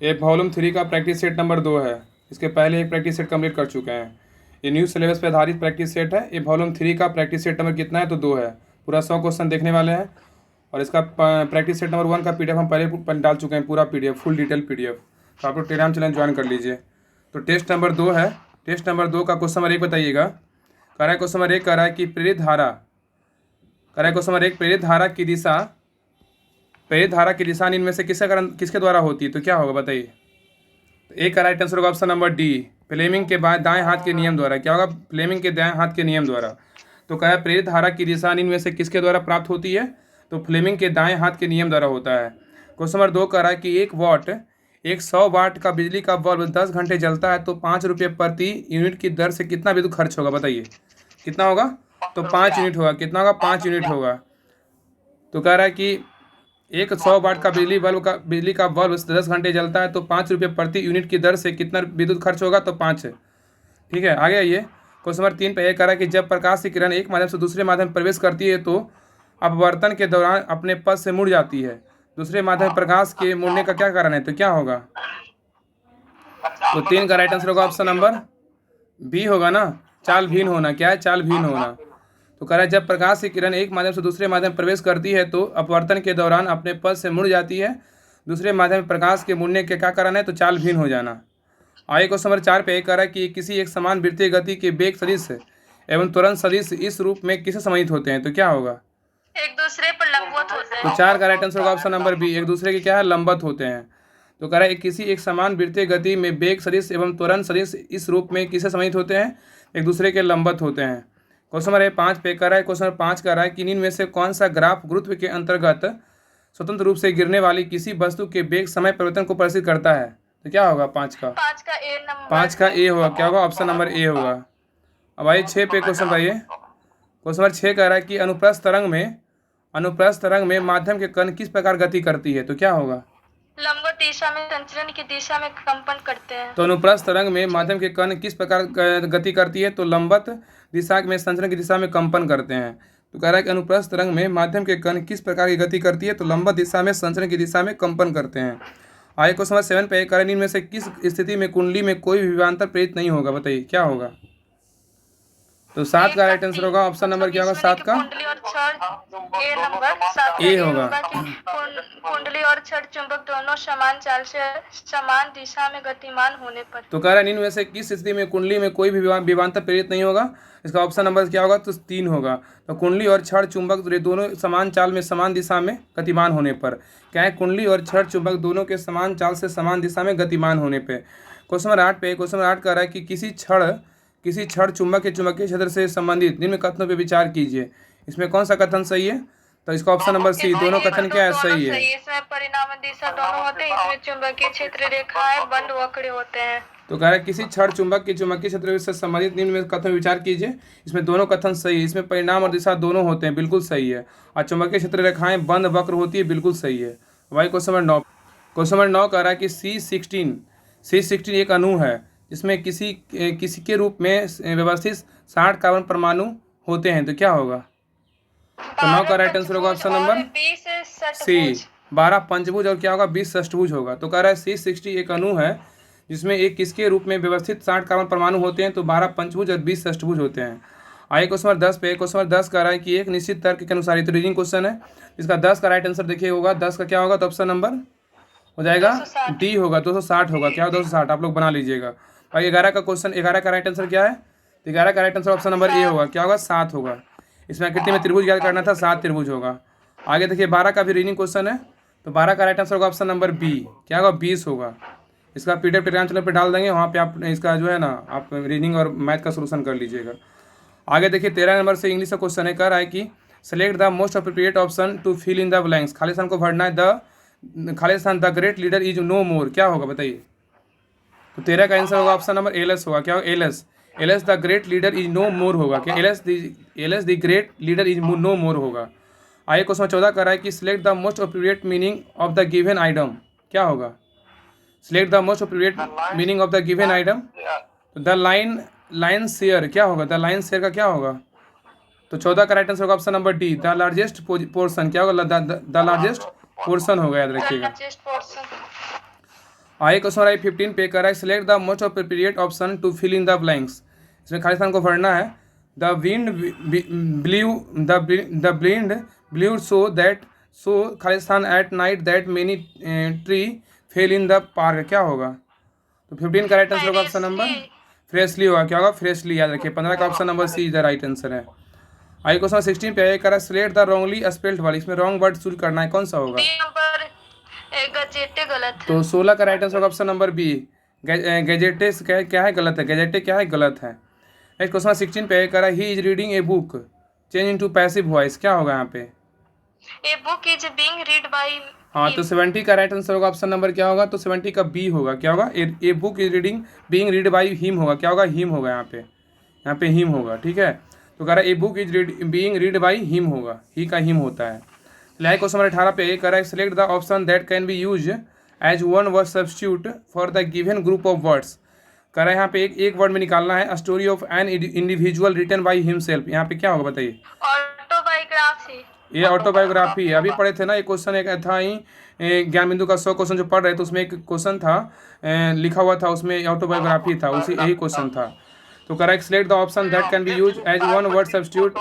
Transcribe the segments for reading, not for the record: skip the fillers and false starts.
ये वॉल्यूम 3 का practice set number 2 है। इसके पहले एक प्रैक्टिस सेट कंप्लीट कर चुके हैं। ये न्यू सिलेबस पे आधारित प्रैक्टिस सेट है। ये वॉल्यूम 3 का प्रैक्टिस सेट नंबर कितना है, तो 2 है। पूरा 100 क्वेश्चन देखने वाले हैं। और इसका प्रैक्टिस सेट नंबर 1 का पीडीएफ हम पहले डाल चुके हैं, पूरा पीडीएफ, फुल डिटेल पीडीएफ। तो आप लोग टेलीग्राम चैनल ज्वाइन कर लीजिए। तो टेस्ट नंबर 2 है। टेस्ट नंबर 2 का क्वेश्चन नंबर 1 बताइएगा। कह रहा है क्वेश्चन नंबर 1 कह रहा है कि प्रेरित धारा, कह रहा है क्वेश्चन नंबर 1, प्रेरित धारा की दिशा इनमें से किसके द्वारा होती है, तो क्या होगा बताइए। तो एक का राइट आंसर होगा ऑप्शन नंबर डी, फ्लेमिंग के बाद दाएं हाथ के नियम द्वारा। क्या होगा, फ्लेमिंग के दाएं हाथ के नियम द्वारा। तो कहा है प्रेरित धारा की दिशा इनमें से किसके द्वारा प्राप्त होती है, तो फ्लेमिंग के दाएं हाथ के नियम द्वारा होता है। क्वेश्चन नंबर 2 कह रहा है कि 100 वाट का बिजली का बल्ब 10 घंटे जलता है तो 5 रुपये प्रति यूनिट की दर से कितना विद्युत खर्च होगा बताइए। कितना होगा, तो 5 यूनिट होगा। कितना होगा, 5 यूनिट होगा। तो कह रहा है कि 100 वाट का बिजली का बल्ब 10 घंटे जलता है तो 5 रुपये प्रति यूनिट की दर से कितना विद्युत खर्च होगा, तो 5 है। ठीक है, आगे आइए। क्वेश्चन नंबर 3 पे यह कह रहा है कि जब प्रकाश की किरण एक माध्यम से दूसरे माध्यम में प्रवेश करती है तो अपवर्तन के दौरान अपने पथ से मुड़ जाती है। दूसरे माध्यम में प्रकाश के मुड़ने का क्या कारण है, तो क्या होगा। तो 3 का राइट आंसर होगा ऑप्शन नंबर बी होगा ना, चाल भिन्न होना। क्या है, चाल भिन्न होना। तो कह रहा है जब प्रकाश की किरण एक माध्यम से दूसरे माध्यम में प्रवेश करती है तो अपवर्तन के दौरान अपने पथ से मुड़ जाती है। दूसरे माध्यम में प्रकाश के मुड़ने के क्या कारण है, तो चाल भिन्न हो जाना। आगे क्वेश्चन नंबर 4 पे एक कह रहा है कि किसी एक समान वृत्तीय गति के वेग सदिश एवं त्वरण सदिश इस रूप में किसे समाहित होते हैं, तो क्या होगा। एक दूसरे पर लंबवत होते हैं। तो 4 का राइट आंसर होगा ऑप्शन नंबर बी, एक दूसरे के क्या है, लंबवत होते हैं। तो कह रहा है किसी एक समान वृत्तीय गति में वेग सदिश एवं त्वरण सदिश इस रूप में किसे समाहित होते हैं, एक दूसरे के लंबवत होते हैं। क्वेश्चन नंबर 5 पे कह रहा है, क्वेश्चन नंबर 5 कह रहा है कि इनमें से कौन सा ग्राफ गुरुत्व के अंतर्गत स्वतंत्र रूप से गिरने वाली किसी वस्तु के वेग समय परिवर्तन को प्रदर्शित करता है, तो क्या होगा 5 का। 5 का ए नंबर। 5 का ए होगा। क्या होगा, ऑप्शन नंबर ए होगा। अब आइए 6 पे क्वेश्चन बताइए। क्वेश्चन नंबर 6 कह रहा है कि अनुप्रस्थ तरंग में माध्यम के कण किस प्रकार गति करती है, तो क्या होगा। लंबवत दिशा में संचरण की दिशा में कंपन करते हैं। तो अनुप्रस्थ तरंग में माध्यम के कण किस प्रकार गति करती है, तो लंबवत दिशा में संचरण की दिशा में कंपन करते हैं। तो कह रहा है कि अनुप्रस्थ तरंग में माध्यम के कण किस प्रकार की गति करती है, तो लंबवत दिशा में संचरण की दिशा में कंपन करते हैं। आगे क्वेश्चन नंबर 7 पे कह इनमें से किस स्थिति में कुंडली में कोई भी विभवांतर प्रेरित नहीं होगा, बताइए क्या होगा। तो 7 का राइट आंसर होगा ऑप्शन नंबर क्या होगा, 7 का कुंडली और छड़ ए नंबर 7 का ए ए होगा। कि कुंडली और छड़ चुंबक दोनों समान चाल से समान दिशा में गतिमान होने पर। तो कह रहा है इनमें से किस स्थिति में कुंडली में कोई भी विभवांतर प्रेरित नहीं होगा, इसका ऑप्शन नंबर क्या होगा, तो 3 होगा। तो कुंडली और छड़ चुंबक दोनों समान चाल में समान दिशा में गतिमान होने पर। क्या है, कुंडली और छड़ चुंबक दोनों के समान चाल से समान दिशा में गतिमान होने पर। क्वेश्चन नंबर 8 पे क्वेश्चन नंबर 8 कह रहा है कि किसी छड़ चुंबक के चुंबकीय क्षेत्र से संबंधित निम्न कथनों पर विचार कीजिए। इसमें कौन सा कथन सही है, तो इसका ऑप्शन नंबर सी, दोनों कथन क्या है, सही है। इसमें परिणाम दिशा दोनों होते हैं, इसमें चुंबकीय क्षेत्र रेखाएं बंद वक्र होते हैं। तो कह रहा है किसी छड़ चुंबक के चुंबकीय क्षेत्र से संबंधित निम्न में कथन विचार कीजिए। इसमें दोनों कथन सही है। इसमें परिणाम और दिशा दोनों होते हैं, बिल्कुल सही है। और चुंबकीय क्षेत्र रेखाएं बंद वक्र होती है, बिल्कुल सही है। भाई क्वेश्चन नंबर 9, क्वेश्चन नंबर 9 कह रहा है कि C16 एक अणु है जिसमें किसी के रूप में व्यवस्थित 60 कार्बन परमाणु होते हैं, तो क्या होगा। तो 9 का राइट आंसर होगा ऑप्शन नंबर सी, 12 पंचभुज और क्या होगा, 20 षष्ठभुज होगा। तो कह रहा है C60 एक अणु है जिसमें एक किसके रूप में व्यवस्थित 60 कार्बन परमाणु होते हैं, तो 12 पंचभुज और 20 षष्ठभुज होते हैं। आइए क्वेश्चन नंबर 10 पे क्वेश्चन नंबर 10 कह रहा है कि एक निश्चित तर्क के अनुसार, तो रीजनिंग क्वेश्चन है, इसका 10 का राइट आंसर देखिए होगा। 10 का क्या होगा, तो ऑप्शन नंबर हो जाएगा डी होगा, 260 होगा। क्या 260 आप लोग बना लीजिएगा। भाई 11 का क्वेश्चन, 11 का राइट आंसर क्या है, तो 11 का राइट आंसर ऑप्शन नंबर ए होगा। क्या होगा, 7 होगा। इसमें आकृति में त्रिभुज याद करना था, 7 त्रिभुज होगा। आगे देखिए 12 का भी रीजनिंग क्वेश्चन है, तो 12 का राइट आंसर होगा ऑप्शन नंबर बी। क्या होगा, 20 होगा। इसका पीडीएफ टेलीग्राम चैनल पर डाल देंगे, वहाँ पे आप इसका जो है ना, आप रीजनिंग और मैथ का सोल्यूशन कर लीजिएगा। आगे देखिए 13 नंबर से इंग्लिश का क्वेश्चन है, कह रहा है कि select the most appropriate option to fill in the blanks. खाली स्थान को भरना है। खाली स्थान the great leader is no more, क्या होगा बताइए। तो 13 का आंसर होगा ऑप्शन नंबर एलएस होगा। क्या होगा, alas the great leader is no more होगा। क्या alas the great leader is no more होगा। आगे क्वेश्चन 14 कर रहा है कि select the most appropriate meaning of the given item, क्या होगा। Select the most appropriate meaning of the given item. तो द लाइन शेयर, क्या होगा, द लाइन शेयर का क्या होगा। तो 14 का राइट आंसर होगा option number D, the largest portion. क्या होगा, द लार्जेस्ट पोर्शन होगा, याद रखिएगा। आगे क्वेश्चन आई 15 पे कर रहा है select the most appropriate option to fill in the blanks. इसमें खाली स्थान को भरना है। द विंड ब्ल्यू सो खाली स्थान at night that many tree fell in the park, क्या होगा? तो 15 का राइट आंसर होगा ऑप्शन नंबर फ्रेशली होगा, क्या होगा? फ्रेशली, याद रखिए। 15 का option number C is the right answer है। आगे क्वेश्चन 16 पे करा select the wrongly spelled word. इसमें रॉन्ग वर्ड चूज करना है, कौन सा होगा? गजेटे गलत है। तो 16 का राइट आंसर होगा ऑप्शन नंबर बी, गैजेटे क्या है? गलत है। गैजेटे क्या है? गलत है। नेक्स्ट क्वेश्चन 16 पे करा he is reading a book change into passive voice, क्या होगा यहाँ पे? A book is being read by. हाँ, तो 70 का राइट आंसर होगा ऑप्शन नंबर क्या होगा? तो 70 का बी होगा, क्या होगा? A book is reading being read by him होगा, क्या होगा? हिम होगा यहाँ पे हिम होगा, ठीक है। तो कह रहा है a book is being read by him होगा, ही का हिम होता है। लाइक क्वेश्चन नंबर 18 पे कह रहा है select the option that can be use as one word substitute for the given group of words. कह रहा है यहाँ पे एक वर्ड में निकालना है, story of an individual written by himself. यहाँ पे क्या होगा बताइए? ऑटोबायोग्राफी। ये ऑटोबायोग्राफी है। अभी पढ़े थे ना, एक क्वेश्चन एक था ही ज्ञान बिंदु का 100 क्वेश्चन जो पढ़ रहे थे उसमें एक क्वेश्चन था लिखा हुआ था, उसमें ऑटोबायोग्राफी था, उसी यही क्वेश्चन था। तो correct select the option that can be use as one word substitute.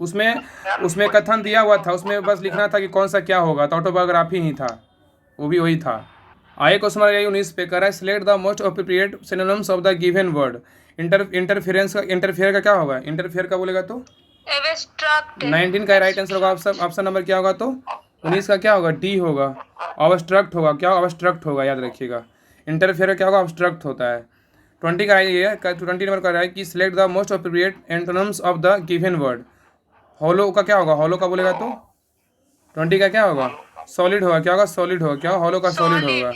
उसमें कथन दिया हुआ था, उसमें बस लिखना था कि कौन सा क्या होगा, तो ऑटोबायोग्राफी ही था, वो भी वही था। आगे क्वेश्चन नंबर 19 पे कर रहा है select the most appropriate synonyms of the given word. Interfere का क्या होगा? इंटरफेयर का बोलेगा तो 19 का राइट आंसर होगा ऑप्शन नंबर क्या होगा? तो 19 का क्या होगा? डी होगा। ऑब्स्ट्रक्ट होगा, क्या? ऑब्स्ट्रक्ट होगा, याद रखिएगा। इंटरफेयर क्या होगा? ऑब्स्ट्रक्ट होता है। 20 का ये 20 नंबर का रहा है कि select the most appropriate antonyms of the given word. Hollow का क्या होगा? हॉलो का बोलेगा तो 20 का क्या होगा? सॉलिड होगा, क्या होगा? सॉलिड होगा, क्या? हॉलो का सॉलिड होगा।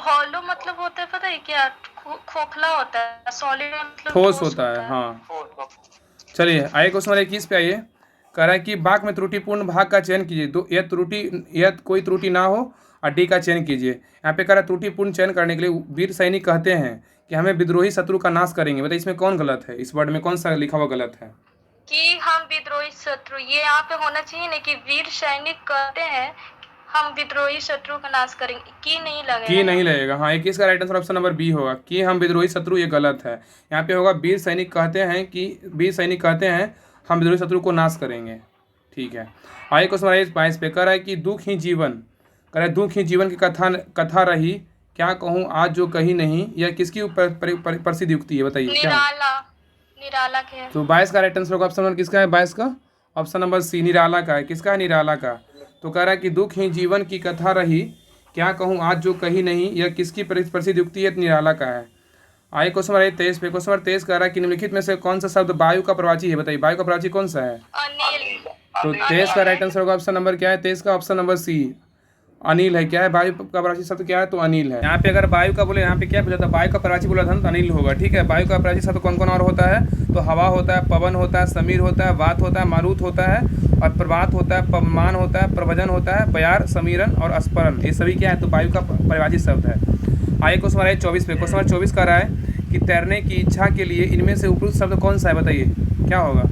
हॉलो मतलब होता है, पता है क्या? खोखला होता है। सॉलिड मतलब ठोस होता है, हाँ। चलिए आगे क्वेश्चन नंबर 21 पे आइए। कह रहा है कि वाक्य में त्रुटिपूर्ण भाग का चयन कीजिए। तो यह कोई त्रुटि ना हो और डी का चयन कीजिए। यहाँ पे कह रहा है त्रुटिपूर्ण चयन करने के लिए वीर सैनिक कहते हैं कि हमें विद्रोही शत्रु का नाश करेंगे। बताइए इसमें कौन गलत है? इस वर्ड में कौन सा लिखा हुआ गलत है? कि हम विद्रोही शत्रु, ये यहाँ पे होना चाहिए ना कि वीर सैनिक कहते हैं हम विद्रोही शत्रु का नाश करेंगे, की नहीं लगेगा। की नहीं लगेगा, हाँ। 21 का right answer option number B होगा कि हम विद्रोही शत्रु, ये गलत है। यहाँ पे होगा वीर सैनिक कहते हैं हम विद्रोही शत्रु को नाश करेंगे, ठीक है। आगे क्वेश्चन नंबर 22 पे कह रहा है कि दुख ही जीवन, कह रहा है दुख ही जीवन की कथा रही, क्या कहूँ आज जो कही नहीं, यह किसकी प्रसिद्ध युक्ति है? बताइए निराला के है। तो 22 का राइट आंसर होगा ऑप्शन नंबर किसका है? 22 का ऑप्शन नंबर सी, निराला का है। किसका है? निराला का। तो कह रहा है कि दुख ही जीवन की कथा रही, क्या कहूँ आज जो कही नहीं, यह किसकी प्रसिद्ध युक्ति है? निराला का है। आगे क्वेश्चन नंबर 23 पे क्वेश्चन नंबर 23 कह रहा है कि निम्नलिखित में से कौन सा शब्द वायु का प्रवाची है? बताइए वायु का प्रवाची कौन सा है? अनिल। तो 23 का राइट आंसर होगा ऑप्शन नंबर क्या है? 23 का ऑप्शन नंबर सी, अनिल है। क्या है? वायु का प्रवाची शब्द क्या है? तो अनिल है। यहाँ पे अगर वायु का बोले, यहाँ पे क्या बोला था? वायु का प्रवाची बोला था तो अनिल होगा, ठीक है। वायु का प्रवाची शब्द कौन कौन और होता है? तो हवा होता है, पवन होता है, समीर होता है, वात होता है, मारुत होता है, और प्रभात होता है, पवमान होता है, प्रवजन होता है, बयार, समीरन और स्परन, ये सभी क्या है? तो वायु का प्रवाची शब्द है। आगे क्वेश्चन नंबर 24 पे क्वेश्चन नंबर 24 का रहा है कि तैरने की इच्छा के लिए इनमें से उपयुक्त शब्द कौन सा है? बताइए क्या होगा?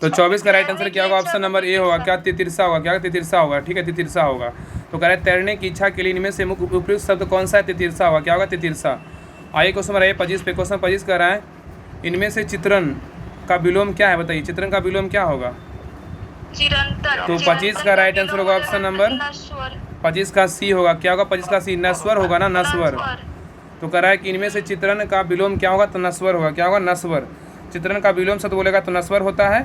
तो 24 का राइट आंसर क्या होगा? ऑप्शन नंबर ए होगा, क्या? तितिरसा होगा, क्या? तितिरसा होगा, ठीक है, तितिरसा होगा। तो कह रहा है तैरने की इच्छा के लिए इनमें से मुख्य उपयुक्त शब्द कौन सा है? तितिरसा होगा, क्या होगा? तितिरसा। आगे क्वेश्चन नंबर 25 पे क्वेश्चन 25 कह रहा है इनमें से चित्रण का विलोम क्या है? बताइए चित्रण का विलोम क्या होगा? चिरंतन। तो 25 का राइट आंसर होगा ऑप्शन नंबर 25 का सी होगा, क्या होगा? 25 का सी, नस्वर होगा ना, नस्वर। तो कह रहा है कि इनमें से चित्रण का विलोम क्या होगा? तो नस्वर होगा, क्या होगा? नस्वर। चित्रण का विलोम शब्द बोलेगा तो नस्वर होता है।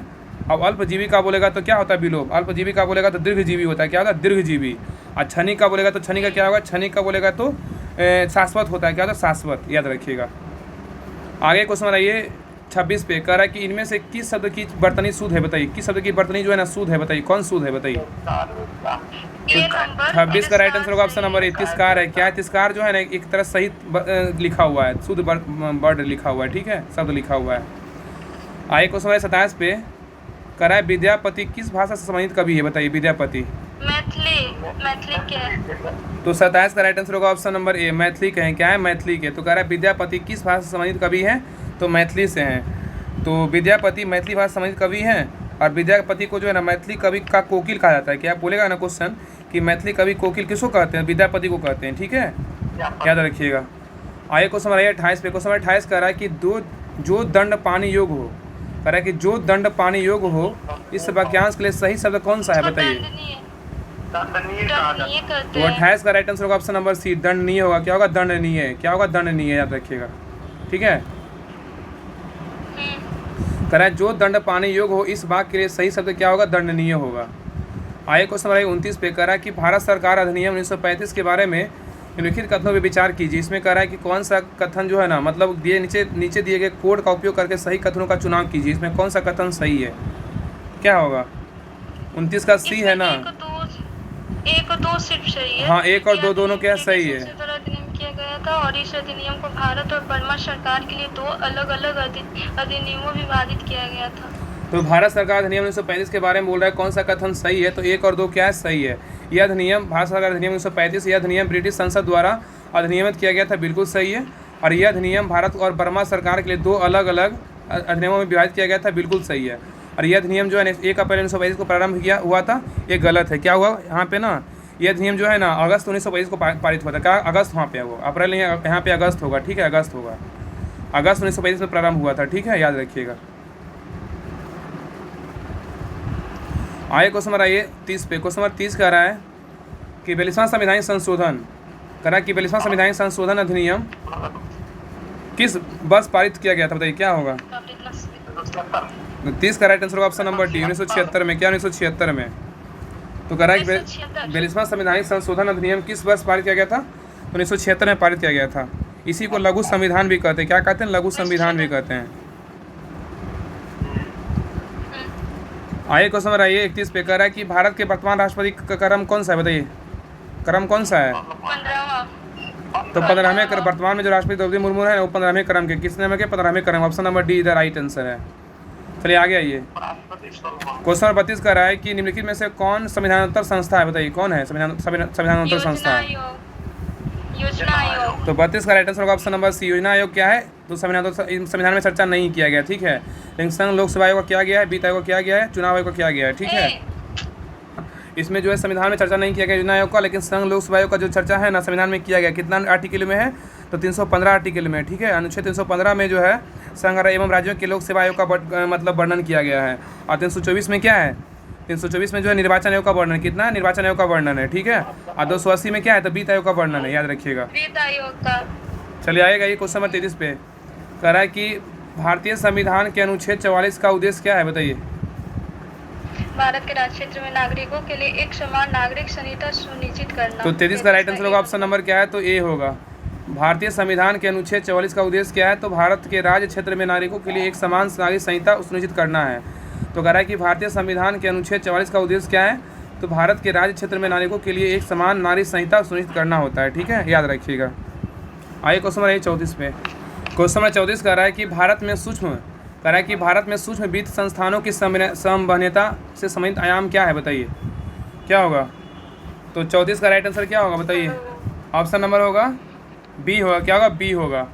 अब अल्पजीवी का बोलेगा तो क्या होता है? विलोम। अल्पजीवी का बोलेगा तो दीर्घजीवी होता है, क्या होता है? दीर्घजीवी। और क्षणिक का बोलेगा तो क्षणिक का क्या होगा? क्षणिक का बोलेगा तो शाश्वत होता है, क्या होता है? शाश्वत, याद रखिएगा। आगे क्वेश्चन बनाइए 26 पे कह रहा है कि इनमें से किस शब्द की वर्तनी शुद्ध है? बताइए किस शब्द की वर्तनी जो है ना शुद्ध है? बताइए कौन शुद्ध है? बताइए। 26 का राइट आंसर होगा ऑप्शन नंबर 21 तिस्कार है। क्या है? तिस्कार जो है ना एक तरह सही लिखा हुआ है, शुद्ध वर्ड लिखा हुआ है, ठीक है, शब्द लिखा हुआ है। आगे क्वेश्चन नंबर 27 पे कह रहा है विद्यापति किस भाषा से संबंधित कवि है? बताइए विद्यापति। मैथिली के है। तो 27 का राइट आंसर होगा ऑप्शन नंबर ए, मैथिली के हैं। क्या है? मैथिली के। तो कह रहा है विद्यापति किस भाषा से संबंधित कवि हैं? तो मैथिली से हैं। तो विद्यापति मैथिली भाषा से संबंधित कवि हैं, और विद्यापति को जो है ना मैथिली कवि का कोकिल कहा जाता है। क्या बोलेगा ना क्वेश्चन कि मैथिली कवि कोकिल किसको कहते हैं? विद्यापति को कहते हैं। ठीक है, याद रखिएगा। आइए क्वेश्चन नंबर 28 पे। क्वेश्चन नंबर 28 कह रहा है कि जो दंड पानी योग हो, कह रहा है कि जो दंड पानी योग हो, इस वाक्यांश के लिए सही शब्द कौन सा है बताइए? तो 28 का राइट आंसर होगा ऑप्शन नंबर सी, दंडनीय होगा। क्या होगा? दंडनीय। क्या होगा? दंडनीय, याद रखिएगा। ठीक है, कह रहा है जो दंड पाने योग हो, इस वाक्य के लिए सही शब्द क्या होगा? दंडनीय होगा। आइए क्वेश्चन नंबर 29 पे। कह रहा है कि भारत सरकार अधिनियम 1935 के बारे में निम्नलिखित कथनों पर विचार कीजिए। इसमें कह रहा है कि कौन सा कथन जो है ना, मतलब दिए नीचे दिए गए कोड का उपयोग करके सही कथनों का चुनाव कीजिए। इसमें कौन सा कथन सही है? क्या होगा? 29 का सी है ना? एक और दो सिर्फ सही है। हाँ, एक और दो दोनों क्या सही है? अधिनियम किया गया था और इस अधिनियम को भारत और बर्मा सरकार के लिए 2 अलग अलग अधिनियमों विभाजित किया गया था। तो भारत सरकार अधिनियम 1935 के बारे में बोल रहा है, कौन सा कथन सही है? तो एक और दो क्या है? सही है। यह अधिनियम भारत सरकार अधिनियम 1935, यह अधिनियम ब्रिटिश संसद द्वारा अधिनियमित किया गया था, बिल्कुल सही है। और यह अधिनियम भारत और बर्मा सरकार के लिए 2 अलग अलग अधिनियमों में विभाजित किया गया था, बिल्कुल सही है। और यह अधिनियम जो है 1 अप्रैल 1935 को प्रारंभ हुआ था, ये गलत है। क्या हुआ यहाँ पे ना, ये अधिनियम जो है ना अगस्त 1935 को पारित हुआ था। क्या अगस्त? वहाँ पे वो अप्रैल नहीं, यहाँ पे अगस्त होगा। ठीक है, अगस्त होगा। अगस्त 1935 में प्रारंभ हुआ था। ठीक है, याद रखिएगा। आइए क्वेश्चन नंबर 30 पे। क्वेश्चन नंबर 30 कह रहा है कि 42वां संवैधानिक संशोधन, कह रहा है कि 42वां संवैधानिक संशोधन अधिनियम किस वर्ष पारित किया गया था बताइए? क्या होगा? 30 का राइट आंसर होगा ऑप्शन नंबर डी, 1976 में। क्या 1976 में? तो कह रहा है कि 42वां संवैधानिक संशोधन अधिनियम किस वर्ष पारित किया गया था? तो 1976 में पारित किया गया था। इसी को लघु संविधान भी कहते हैं। क्या कहते हैं? लघु संविधान भी कहते हैं। आइए क्वेश्चन नंबर 31 पे। कह रहा है कि भारत के वर्तमान राष्ट्रपति का क्रम कौन सा है बताइए? क्रम कौन सा है? 15वां। तो 15वें क्रम। वर्तमान में जो राष्ट्रपति द्रौपदी मुर्मू है वो 15वें क्रम के। किसने में के? 15वें क्रम। ऑप्शन नंबर डी इधर राइट आंसर है। चलिए आगे आइए। क्वेश्चन नंबर 32 कह रहा है कि निम्नलिखित में से कौन संविधानोत्तर संस्था है बताइए? कौन है संविधानोत्तर संस्था? योजना आयोग। तो 32 का राइट आंसर होगा ऑप्शन नंबर सी, योजना आयोग। क्या है? तो संविधान में चर्चा नहीं किया गया। ठीक है, लेकिन संघ लोक सेवा आयोग का क्या गया है, वित्त आयोग का क्या गया है, चुनाव आयोग का क्या गया है। ठीक है, इसमें जो है संविधान में चर्चा नहीं किया गया योजना आयोग का, लेकिन संघ लोक सेवा आयोग का जो चर्चा है ना संविधान में किया गया। कितना आर्टिकल में है? तो 315 आर्टिकल में। ठीक है, अनुच्छेद 315 में जो है संघ एवं राज्यों के लोक सेवा आयोग का मतलब वर्णन किया गया है। और 324 में क्या है? 324 में जो है निर्वाचन आयोग का वर्णन। कितना? निर्वाचन आयोग का वर्णन है। ठीक है, और 280 में क्या है? तो वित्त आयोग का वर्णन है, याद रखिएगा। वित्त आयोग का। चलिए आएगा ये क्वेश्चन नंबर 33 पे। कह रहा है कि भारतीय संविधान के अनुच्छेद 44 का उद्देश्य क्या है बताइए? भारत के राज्य क्षेत्र में नागरिकों के लिए एक समान नागरिक संहिता सुनिश्चित करना। तो 33 का राइट आंसर होगा ऑप्शन नंबर क्या है? तो ए होगा। भारतीय संविधान के अनुच्छेद 44 का उद्देश्य क्या है? तो भारत के राज्य क्षेत्र में नागरिकों के लिए एक समान नागरिक संहिता सुनिश्चित करना है। तो कह रहा है कि भारतीय संविधान के अनुच्छेद 44 का उद्देश्य क्या है? तो भारत के राज्य क्षेत्र में नागरिकों के लिए एक समान नागरिक संहिता सुनिश्चित करना होता है। ठीक है, याद रखिएगा। आइए क्वेश्चन नंबर 34 पे। क्वेश्चन नंबर 34 कह रहा है कि भारत में सूक्ष्म वित्त संस्थानों की संवहनीयता से संबंधित आयाम क्या है बताइए? क्या होगा? तो 34 का राइट आंसर क्या होगा बताइए? ऑप्शन नंबर होगा बी होगा। क्या होगा? बी होगा।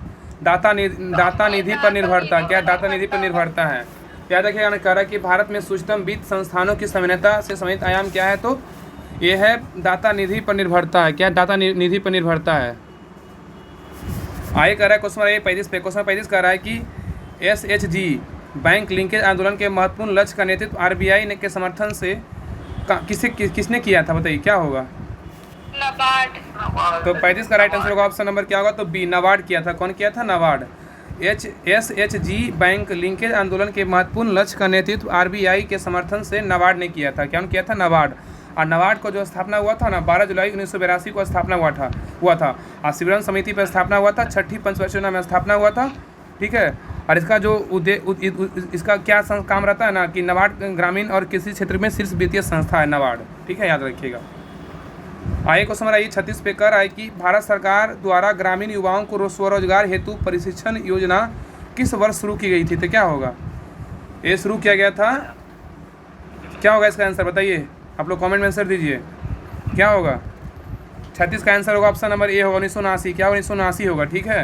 दाता निधि पर निर्भरता। क्या दाता निधि पर निर्भरता है? याद रखिएगा। कह रहा है कि भारत में सूक्ष्म वित्त संस्थानों की संवहनीयता से संबंधित आयाम क्या है? तो ये है दाता निधि पर निर्भरता है। क्या दाता निधि पर निर्भरता है? आगे कह रहा है क्वेश्चन नंबर 35 पे। क्वेश्चन 35 कह रहा है कि SHG बैंक लिंकेज आंदोलन के महत्वपूर्ण लक्ष्य का नेतृत्व RBI के समर्थन से किसने किया था बताइए? क्या होगा? नाबार्ड। तो 35 का राइट आंसर होगा ऑप्शन नंबर क्या होगा? तो बी, नाबार्ड किया था। कौन किया था? नाबार्ड। SHG बैंक लिंकेज आंदोलन के महत्वपूर्ण लक्ष्य का नेतृत्व RBI के समर्थन से नाबार्ड ने किया था। क्या किया था? नाबार्ड। और नाबार्ड को जो स्थापना हुआ था ना 12 जुलाई 1982 को स्थापना हुआ था। और शिवरन समिति पर स्थापना हुआ था। छठी पंचवर्षीय योजना में स्थापना हुआ था। ठीक है, और इसका जो इसका क्या काम रहता है ना कि नाबार्ड ग्रामीण और कृषि क्षेत्र में शीर्ष वित्तीय संस्था है नाबार्ड। ठीक है, याद रखिएगा। आइए क्वेश्चन नंबर 36 पे कर है कि भारत सरकार द्वारा ग्रामीण युवाओं को स्वरोजगार हेतु प्रशिक्षण योजना किस वर्ष शुरू की गई थी? तो क्या होगा? ये शुरू किया गया था। क्या होगा इसका आंसर बताइए? आप लोग कमेंट में आंसर दीजिए। क्या होगा? 36 का आंसर होगा ऑप्शन नंबर ए होगा 1979। क्या 1979 होगा? ठीक है,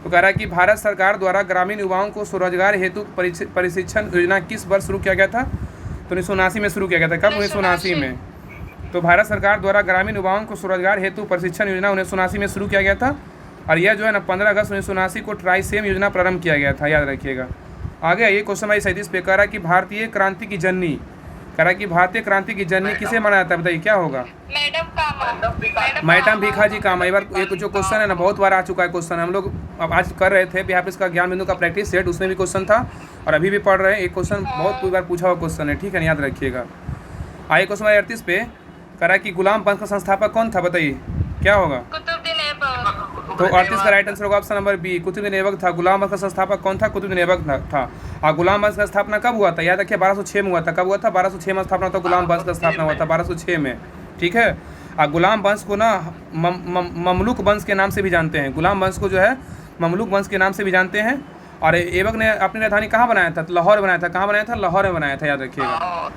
तो कह रहा है कि भारत सरकार द्वारा ग्रामीण युवाओं को स्वरोजगार हेतु प्रशिक्षण योजना किस वर्ष शुरू किया गया था? तो 1979 में शुरू किया गया था। कब? 1979 में। तो भारत सरकार द्वारा ग्रामीण युवाओं को स्वरोजगार हेतु प्रशिक्षण योजना 1979 में शुरू किया गया था और यह जो है ना 15 अगस्त 1979 को ट्राइसेम योजना प्रारंभ किया गया था, याद रखिएगा। आगे आइए क्वेश्चन नंबर 37 पे कह रहा है कि भारतीय क्रांति की जननी, कह रहा है कि भारतीय क्रांति की जननी किसे माना जाता है, बताइए क्या होगा। मैडम भीखाजी कामा। एक बार एक जो क्वेश्चन है ना बहुत बार आ चुका है क्वेश्चन, हम लोग अब आज कर रहे थे बिहार का ज्ञान बिंदु का प्रैक्टिस सेट, उसमें भी क्वेश्चन था और अभी भी पढ़ रहे हैं। एक क्वेश्चन बहुत बार पूछा हुआ क्वेश्चन है, ठीक है, याद रखिएगा। आइए क्वेश्चन नंबर 38 पे कह रहा है कि गुलाम वंश का संस्थापक कौन था, बताइए क्या होगा। कुतुबुद्दीन ऐबक। तो 38 का राइट आंसर होगा option number B, Qutubuddin Aibak था। गुलाम वंश का संस्थापक कौन था, कुतुबुद्दीन ऐबक था। और गुलाम वंश का स्थापना कब हुआ था, याद रखिए 1206 में हुआ था। कब हुआ था, 1206 में स्थापना हुआ था, गुलाम वंश का स्थापना हुआ था 1206 में, ठीक है। और गुलाम वंश को ना ममलूक वंश के नाम से भी जानते हैं, गुलाम वंश को जो है ममलूक वंश के नाम से भी जानते हैं। और ऐबक ने अपनी राजधानी कहाँ बनाया था, लाहौर बनाया था। कहाँ बनाया था, लाहौर में बनाया था, याद रखिएगा।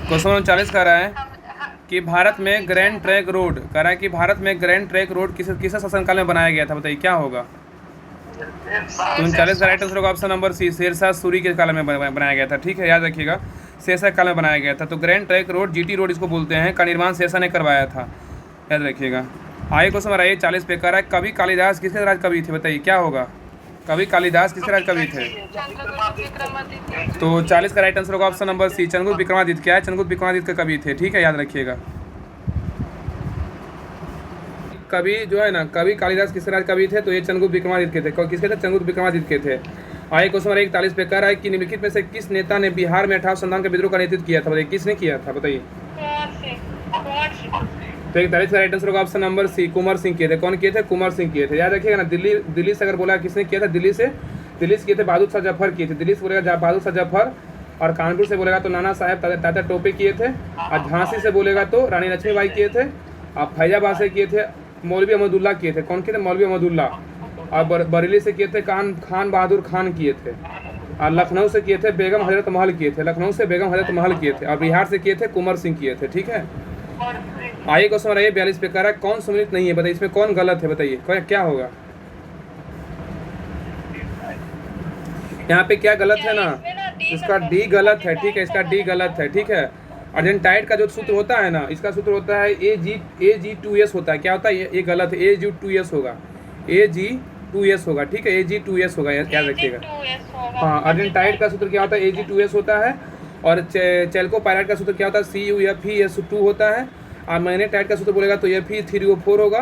क्वेश्चन नंबर 40 कह रहा है कि भारत में ग्रैंड ट्रैंक रोड, कह रहा है कि भारत में ग्रैंड ट्रैंक रोड किस शासनकाल में बनाया गया था, बताइए क्या होगा। तो 39 का राइट आंसर होगा option number C, Sher Shah Suri के काल में बनाया गया था, ठीक है, याद रखिएगा, शेरशाह काल में बनाया गया था। तो grand trunk road, GT road इसको बोलते हैं, का निर्माण शेरशाह ने करवाया था, याद रखिएगा। आइए क्वेश्चन नंबर 40 पे कह रहा है कवि कालिदास किसके राज कवि थे, बताइए क्या होगा। कवि कालिदास किसके राज कवि थे। तो 40 का राइट आंसर होगा option number C, Chandragupta Vikramaditya. क्या है, चंद्रगुप्त विक्रमादित्य के कवि थे, ठीक है, याद रखिएगा। कवि जो है ना, कवि कालिदास किसके राज कवि थे, तो ये चंद्रगुप्त विक्रमादित्य के थे। किसके थे, चंद्रगुप्त विक्रमादित्य के थे। आइए क्वेश्चन नंबर 41 पे कह रहा है कि निम्नलिखित में से किस नेता ने बिहार में 18 संतान के विद्रोह का नेतृत्व किया था, बताइए किसने किया था, बताइए। तो 41 का राइट आंसर होगा ऑप्शन नंबर सी, कुंवर सिंह किए थे। कौन किए थे, कुंवर सिंह किए थे, याद रखिएगा ना। दिल्ली से अगर बोला किसने किया था, दिल्ली से किए थे बहादुर शाह जफर किए थे। दिल्ली से बोलेगा बहादुर शाह जफर, और कानपुर से बोलेगा तो नाना साहेब तात्या टोपे किए थे, और झांसी से बोलेगा तो रानी लक्ष्मीबाई किए थे, और फैजाबाद से किए थे मौलवी अहमदुल्ला किए थे। कौन किए थे, मौलवी अहमदुल्ला। और बरेली से किए थे खान बहादुर खान किए थे, और लखनऊ से किए थे बेगम हजरत महल किए थे, लखनऊ से बेगम हजरत महल किए थे, और बिहार से किए थे कुंवर सिंह किए थे, ठीक है। आइए क्वेश्चन नंबर 42 पे कह रहा है कौन सम्मिलित नहीं है, बताइए इसमें कौन गलत है, बताइए क्या होगा। यहाँ पे क्या गलत है ना, इसका डी गलत है, ठीक है, इसका डी गलत है, ठीक है। अर्जेंटाइड का जो सूत्र होता है ना, इसका सूत्र होता है AG2S होता है। क्या होता है, ये गलत है, AG2S होगा, AG2S होगा, ठीक है, AG2S होगा, याद रखिएगा। हाँ, अर्जेंटाइड का सूत्र क्या होता है, AG2S होता है। और चेल्को पायलट का सूत्र क्या होता है, CuFeS2 होता है। और मैग्नेटाइड का सूत्र बोलेगा तो Fe3O4 होगा।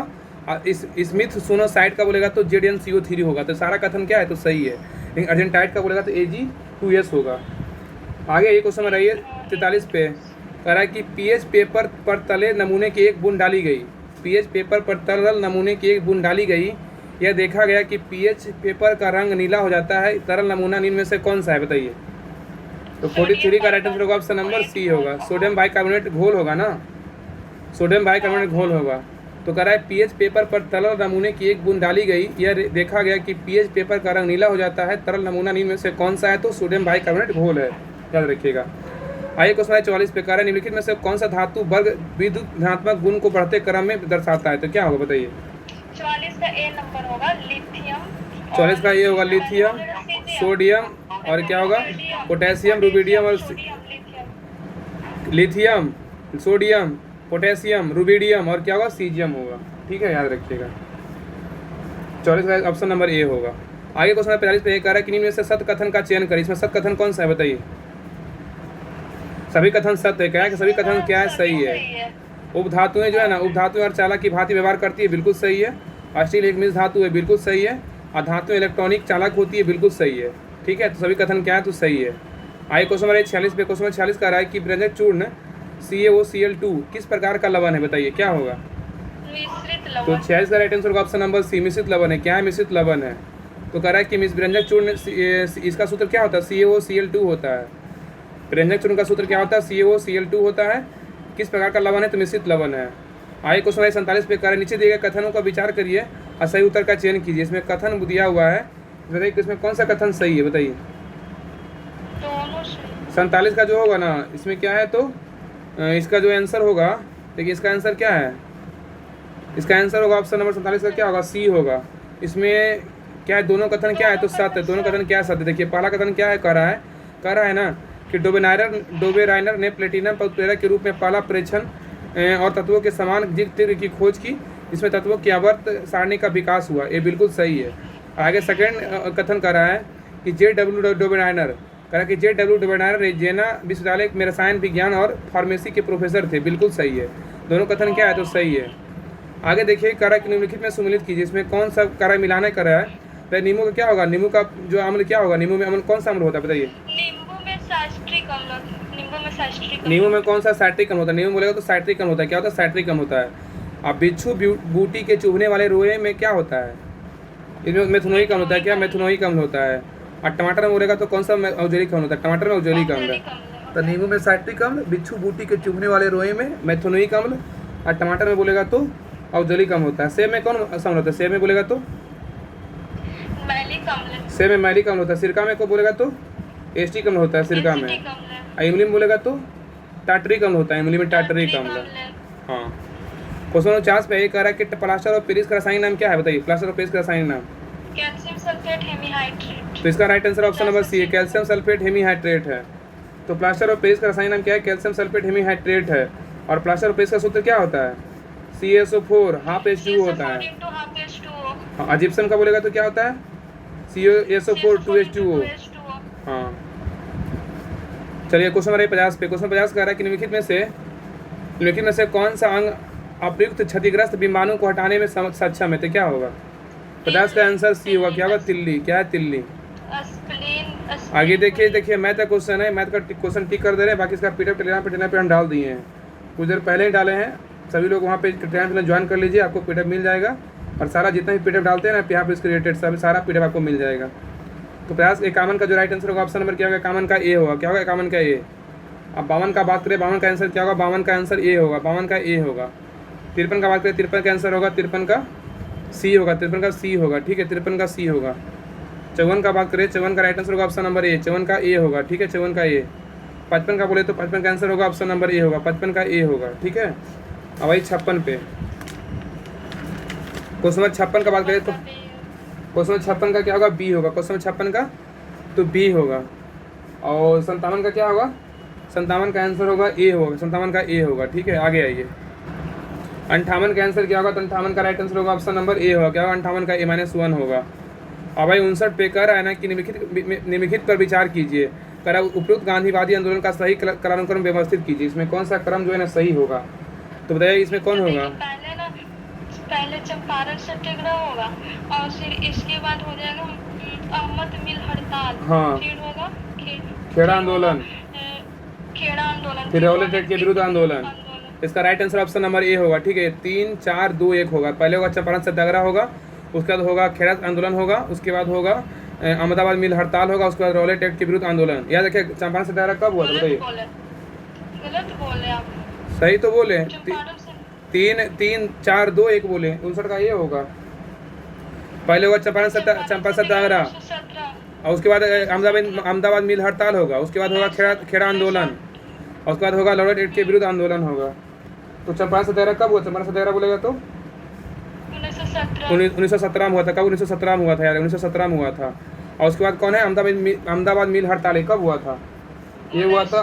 और स्मिथ सोनोसाइड का बोलेगा तो ZnCO3 होगा। तो सारा कथन क्या है, तो सही है, लेकिन अर्जेंटाइड का बोलेगा तो AG2S होगा। आगे ये क्वेश्चन में रहिए 43 पे कह रहा है कि पीएच पेपर पर तले नमूने की एक बूंद डाली गई। पीएच पेपर पर तरल नमूने की एक बूंद डाली गई, यह देखा गया कि पीएच पेपर का रंग नीला हो जाता है। तरल नमूना निम्न में से कौन सा है, बताइए। तो 43 का राइट आंसर होगा ऑप्शन नंबर सी होगा, सोडियम बाइकार्बोनेट घोल होगा ना, सोडियम बाइकार्बोनेट घोल होगा। तो कह रहा है पीएच पेपर पर तरल नमूने की एक बूंद डाली गई, यह देखा गया कि पीएच पेपर का रंग नीला हो जाता है। तरल नमूना निम्न में से कौन सा है, तो सोडियम बाइकार्बोनेट घोल है, याद रखिएगा। आइए क्वेश्चन 44 पे कह रहा है निम्नलिखित में से कौन सा धातु वर्ग विद्युत धनात्मक गुण को बढ़ते क्रम में दर्शाता है, तो क्या होगा, बताइए। 44 का ए नंबर होगा लिथियम, 44 का ये होगा लिथियम, सोडियम, और क्या होगा, पोटेशियम, रुबिडियम, और लिथियम, सोडियम, पोटेशियम, रुबिडियम, और क्या होगा, सीजियम होगा, ठीक है, याद रखिएगा। 44 का ऑप्शन नंबर ए होगा। आगे क्वेश्चन 45 पे कह रहा है कि निम्न में से सत्य कथन का चयन करें। इसमें सत्य कथन कौन सा है, बताइए। सभी कथन सत्य है, क्या है कि सभी कथन क्या है, सही है। उपधातुएं जो है ना, उपधातुएं और चालक की भांति व्यवहार करती है, बिल्कुल सही है। स्टील एक मिश्र धातु है, बिल्कुल सही है। और धातुएं इलेक्ट्रॉनिक चालक होती है, बिल्कुल सही है, ठीक है। तो सभी कथन क्या है, तो सही है। आइए क्वेश्चन नंबर 46 पे क्वेश्चन 46 कह रहा है कि व्यंजक चूर्ण CaOCl2 किस प्रकार का लवण है, बताइए क्या होगा। मिश्रित तो लवण। 46 का राइट आंसर होगा ऑप्शन नंबर सी, मिश्रित लवण है। क्या है, मिश्रित लवण है। तो कह रहा है कि व्यंजक चूर्ण इसका सूत्र क्या होता है, CaOCl2 होता है। व्यंजक चूर्ण का सूत्र क्या होता है, CaOCl2 होता है। किस प्रकार का लवण है, तो मिश्रित लवण है। आइए क्वेश्चन 47 पे कह रहा है नीचे दिए गए कथनों का विचार करिए और सही उत्तर का चयन कीजिए। इसमें कथन दिया हुआ है, बताइए कि इसमें कौन सा कथन सही है, बताइए। दोनों सही। 47 का जो होगा ना, इसमें क्या है, तो इसका जो आंसर होगा, देखिए इसका आंसर क्या है, इसका आंसर होगा ऑप्शन नंबर 47 का क्या होगा, सी होगा। इसमें क्या है, दोनों कथन क्या है, तो सत्य है। दोनों कथन क्या सत्य, देखिए पहला कथन क्या है, कह रहा है ना कि डोबेराइनर ने प्लेटिनम पर उत्प्रेरक के रूप में पहला परीक्षण और तत्वों के समान जिक्र की खोज की, इसमें तत्वों की आवर्त सारणी का विकास हुआ। ये बिल्कुल सही है। आगे सेकेंड कथन कर रहा है कि J.W. डोबेनायर कह रहा है कि J.W. डोबेनायर रेजिना विश्वविद्यालय में रसायन विज्ञान और फार्मेसी के प्रोफेसर थे। बिल्कुल सही है। दोनों कथन क्या है तो सही है। आगे देखिए, कारक निम्नलिखित में सम्मिलित कीजिए। इसमें कौन सा कारक मिलाना कर रहा है? तो नींबू का क्या होगा? नींबू का जो अम्ल क्या होगा? नींबू में अम्ल कौन सा अम्ल होता है बताइए? नींबू में साइट्रिक अम्ल, नींबू में साइट्रिक अम्ल। नींबू में कौन सा साइट्रिक अम्ल होता है? नींबू बोलेगा तो साइट्रिक अम्ल होता है। क्या होता है? साइट्रिक अम्ल होता है। अब बिच्छू बूटी के चुभने वाले रोए में क्या होता है? इसमें मेथनोइक अम्ल होता है। क्या? मेथनोइक अम्ल होता है। और टमाटर में बोलेगा तो कौन सा औद्योगिक अम्ल होता है? टमाटर में औद्योगिक अम्ल है। तो नींबू में साइट्रिक अम्ल, बिच्छू बूटी के चुभने वाले रोए में मेथनोइक अम्ल, और टमाटर में बोलेगा तो औद्योगिक अम्ल होता है। सेब में कौन सा अम्ल होता है? सेब में बोलेगा तो मैलिक अम्ल। सेब में मैलिक अम्ल होता है। सिरका में को बोलेगा तो एस्टिक अम्ल होता है सिरका में। एसिटिक अम्ल। और इमली में बोलेगा तो टाटरिक अम्ल होता है। इमली में टाटरिक अम्ल। हाँ। क्वेश्चन 49 पे ये कह रहा है कि प्लास्टर ऑफ पेरिस का रासायनिक नाम क्या है? बताइए, प्लास्टर ऑफ पेरिस का रासायनिक नाम। Calcium sulphate hemihydrate. तो इसका right answer option number C है, कैल्शियम सल्फेट हेमीहाइड्रेट है। तो प्लास्टर ऑफ पेरिस का रासायनिक नाम क्या है? कैल्शियम सल्फेट हेमीहाइड्रेट है। और प्लास्टर ऑफ पेरिस का सूत्र क्या होता है? CaSO4 हाफ H2O होता है। हाँ। जिप्सम का बोलेगा तो क्या होता है? CaSO4 2H2O। हाँ। चलिए क्वेश्चन नंबर 50 पे। क्वेश्चन 50 कह रहा है कि निम्नलिखित में से कौन सा अंग अप्रयुक्त क्षतिग्रस्त विमानों को हटाने में सक्षम है? तो क्या होगा? 50 का आंसर सी होगा। क्या होगा? तिल्ली। क्या है? तिल्ली। आगे देखिए मैथ का क्वेश्चन है। मैथ का क्वेश्चन टिक कर दे रहे हैं। बाकी इसका पीडीएफ टेलीग्राम पे हम डाल दिए हैं, कुछ देर पहले ही डाले हैं। सभी लोग वहाँ पे टेलीग्राम ज्वाइन कर लीजिए, आपको पीडीएफ मिल जाएगा। और सारा जितना भी पीडीएफ डालते हैं ना यहाँ पे इसके रिलेटेड सब सारा पीडीएफ आपको मिल जाएगा। तो 50 51 का जो राइट आंसर होगा ऑप्शन नंबर क्या होगा? 51 का ए होगा। क्या होगा? 51 का ए। अब 52 का बात करें, 52 का आंसर क्या होगा? 52 का आंसर ए होगा। 52 का ए होगा। 53 का बात करें, 53 का आंसर होगा 53 का सी होगा। 53 का सी होगा। ठीक है, 53 का सी होगा। 54 का बात करें, 54 का राइट आंसर होगा ऑप्शन नंबर ए। 54 का ए होगा। ठीक है, 54 का ए। 55 का बोले तो 55 का आंसर होगा ऑप्शन नंबर ए होगा। 55 का ए होगा। ठीक है। अब वही 56 पे क्वेश्चन नंबर 56 का बात करें तो क्वेश्चन नंबर 56 का क्या होगा? बी होगा। क्वेश्चन नंबर 56 का तो बी होगा। और 57 का क्या होगा? 57 का आंसर होगा ए होगा। 57 का ए होगा। ठीक है, आगे आइए। 58 का आंसर क्या होगा? तो 58 का राइट आंसर होगा ऑप्शन नंबर ए होगा। क्या होगा? 58 का A-1 होगा। और भाई 59 पे कह रहा है ना कि निम्नलिखित पर विचार कीजिए। कह रहा उपयुक्त गांधीवादी आंदोलन का सही क्रम व्यवस्थित कीजिए। इसमें कौन सा क्रम जो है ना सही होगा? तो बताइए इसमें कौन होगा? पहले चंपारण सत्याग्रह होगा और फिर इसके बाद हो जाएगा अहमद मिल हड़ताल। हाँ। फिर होगा खेड़ा आंदोलन, खेड़ा आंदोलन, फिर रॉलेट एक्ट के विरुद्ध आंदोलन। इसका राइट आंसर ऑप्शन नंबर ए होगा। ठीक है, 3 4 2 1 होगा। पहले होगा चंपारण सत्याग्रह होगा, उसके बाद होगा खेड़ा आंदोलन होगा, उसके बाद होगा अहमदाबाद मिल हड़ताल होगा, उसके बाद रॉलेट एक्ट के विरुद्ध आंदोलन। याद रखिए चंपारण सत्याग्रह कब हुआ था बताइए? गलत बोले आप। सही तो बोले। 3 4 2 1 बोले। 59 का ये होगा। पहले होगा चंपारण सत्याग्रह और उसके बाद अहमदाबाद मिल हड़ताल होगा, उसके बाद होगा खेड़ा आंदोलन और उसके बाद होगा रॉलेट एक्ट के विरुद्ध आंदोलन होगा। तो चंपारण सत्याग्रह कब हुआ? चंपारण सत्याग्रह बोलेगा तो 1917 में हुआ था। कब? 1917 में हुआ था यार, 1917 में हुआ था। और उसके बाद कौन है? अहमदाबाद मिल हड़ताल कब हुआ था? ये हुआ था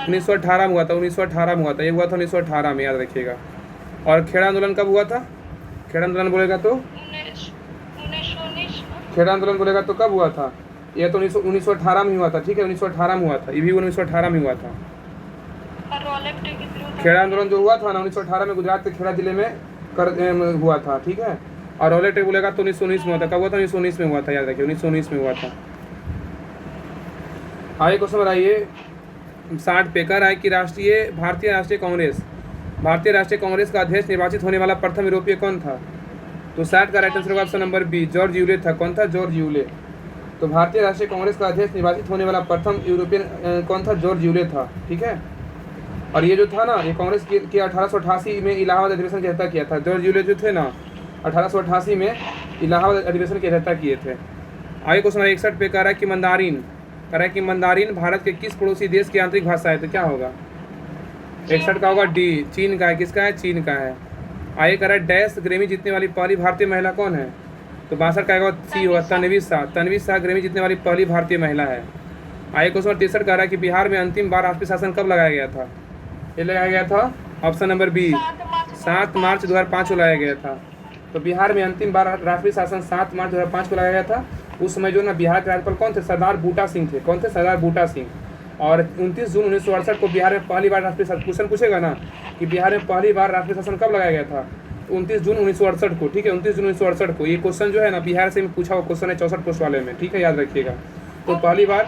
1918 में हुआ था। 1918 में हुआ था। ये हुआ था 1918 में, याद रखिएगा। और खेड़ा आंदोलन कब हुआ था? खेड़ा आंदोलन बोलेगा तो खेड़ा आंदोलन बोलेगा तो कब हुआ था? ये तो 1918 में हुआ था। ठीक है, 1918 में हुआ था। ये भी 1918 में हुआ था। खेड़ा आंदोलन जो हुआ था ना 1918 में गुजरात के खेड़ा जिले में हुआ था। ठीक है। और रॉलेट एक्ट बोलेगा तो 1919 में हुआ था। कब हुआ था? 1919 में हुआ था। याद रखिए 1919 में हुआ था। आगे क्वेश्चन बनाइए 60 पे। कह रहा है कि भारतीय राष्ट्रीय कांग्रेस का अध्यक्ष निर्वाचित होने वाला प्रथम यूरोपीय कौन था? तो 60 का राइट आंसर होगा option number B, George Yule था। कौन था? George Yule. तो भारतीय राष्ट्रीय कांग्रेस का अध्यक्ष निर्वाचित होने वाला प्रथम यूरोपियन कौन था? जॉर्ज यूले था। ठीक है। और ये जो था ना, ये कांग्रेस की 1888 में इलाहाबाद अधिवेशन की अध्यक्षता किया था। जॉर्ज यूले जो थे ना 1888 में इलाहाबाद अधिवेशन की अध्यक्षता किए थे। आगे क्वेश्चन 61 पे कह रहा है कि मंदारिन भारत के किस पड़ोसी देश की आंतरिक भाषा है? तो क्या होगा? 61 का होगा डी, चीन का है। किसका है? चीन का है। आगे कह रहा है डैश ग्रेमी जीतने वाली पहली भारतीय महिला कौन है? तो 62 का होगा सी होगा, तन्वी शाह ग्रेमी जीतने वाली पहली भारतीय महिला है। आगे क्वेश्चन 63 कह रहा है कि बिहार में अंतिम बार राष्ट्रीय शासन कब लगाया गया था? ये लगाया गया था ऑप्शन नंबर बी 7 मार्च 2005 को लाया गया था। तो बिहार में अंतिम बार राष्ट्रीय शासन 7 मार्च 2005 को लाया गया था। उस समय जो ना बिहार के राज्यपाल कौन थे? सरदार बूटा सिंह थे। कौन थे? सरदार बूटा सिंह। और 29 जून 1968 को बिहार में पहली बार राष्ट्रीय शासन, क्वेश्चन पूछेगा ना कि बिहार में पहली बार राष्ट्रीय शासन कब लगाया गया था? 29 जून 1968 को। ठीक है, 29 जून 1968 को। ये क्वेश्चन जो है ना बिहार से पूछा हुआ क्वेश्चन है 64 पोस्ट वाले में। ठीक है, याद रखिएगा। तो पहली बार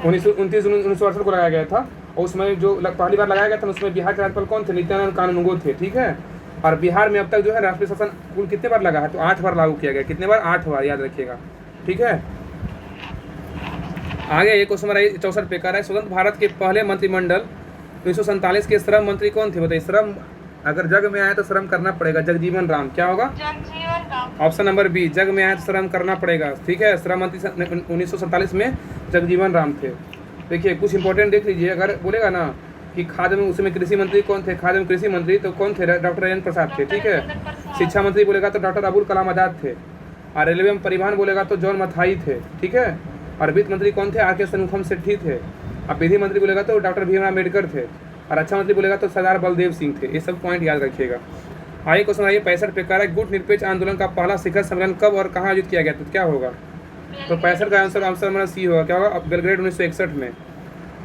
29 जून 1968 को लगाया गया था। और उसमें जो पहली बार लगाया गया था उसमें बिहार के राज्यपाल कौन थे? नित्यानंद कानूनगो थे। ठीक है, और बिहार में अब तक जो है राष्ट्रीय शासन कुल कितने बार लगा है? तो 8 बार लागू किया गया। कितने बार? 8 बार, याद रखिएगा। ठीक है, आगे एक क्वेश्चन 64 पे कर रहा है, स्वतंत्र भारत के पहले मंत्रिमंडल 1947 के श्रम मंत्री कौन थे? बताइए। श्रम अगर जग में आए तो श्रम करना पड़ेगा। जगजीवन राम। क्या होगा? Jagjivan Ram. Option number B, जग में आए तो श्रम करना पड़ेगा। ठीक है, श्रम मंत्री 1947 में जगजीवन राम थे। देखिए कुछ इंपॉर्टेंट देख लीजिए। अगर बोलेगा ना कि खाद्य में, उसमें कृषि मंत्री कौन थे? खाद्य में कृषि मंत्री तो कौन थे? डॉक्टर राजेंद्र प्रसाद थे। ठीक है, शिक्षा मंत्री बोलेगा तो डॉक्टर अबुल कलाम आजाद थे। और रेलवे में परिवहन बोलेगा तो जॉन मथाई थे। ठीक है, और वित्त मंत्री कौन थे? आर के शनमुखम सेठी थे। अब विधि मंत्री बोलेगा तो डॉक्टर भीमराव अम्बेडकर थे। और रक्षा मंत्री बोलेगा तो सरदार बलदेव सिंह थे। ये सब पॉइंट याद रखिएगा। आइए क्वेश्चन आइए 65 पे कह रहा है, गुट निरपेक्ष आंदोलन का पहला शिखर सम्मेलन कब और कहाँ आयोजित किया गया? तो क्या होगा? तो 65 का आंसर ऑप्शन नंबर सी होगा। क्या होगा? बेलग्रेड 1961 में।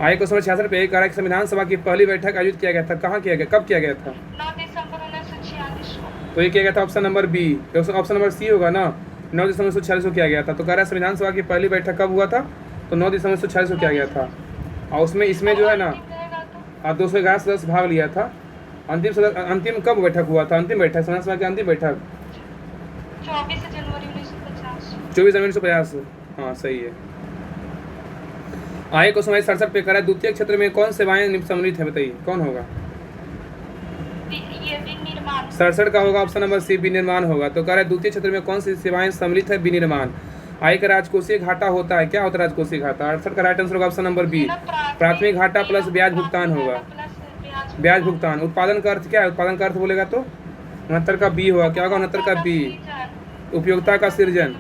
आइए क्वेश्चन 66 पे कह रहा है कि संविधान सभा की पहली बैठक आयोजित किया गया था। कहाँ किया गया? कब किया गया था? 9 दिसंबर 1946 को। तो ये किया गया था option number B. Option number C होगा ना, 9 दिसंबर 1946 को किया गया था। तो कह रहा है संविधान सभा की पहली बैठक कब हुआ था? तो 9 दिसंबर 1946 को किया गया था। और उसमें इसमें जो है ना 211 सदस्य भाग लिया था। अंतिम कब बैठक हुआ था? अंतिम बैठक संविधान सभा की अंतिम बैठक 24 जनवरी 1950। 24 जनवरी 1950। हाँ सही है। आइए क्वेश्चन 67 पे करा है, द्वितीय क्षेत्र में कौन सेवाएं सम्मिलित है? बताइए कौन होगा? ये विनिर्माण। 67 का होगा ऑप्शन नंबर सी, विनिर्माण होगा। तो कह रहा है द्वितीय क्षेत्र में कौन सी सेवाएं सम्मिलित है? विनिर्माण। आय का राजकोषीय घाटा होता है। क्या होता है राजकोषीय घाटा? 68 का राइट आंसर होगा ऑप्शन नंबर बी, प्राथमिक घाटा प्लस ब्याज भुगतान होगा। ब्याज भुगतान। उत्पादन का अर्थ क्या है? उत्पादन का अर्थ बोलेगा तो 69 का बी होगा। क्या होगा? 69 का बी, उपयोगिता का सृजन।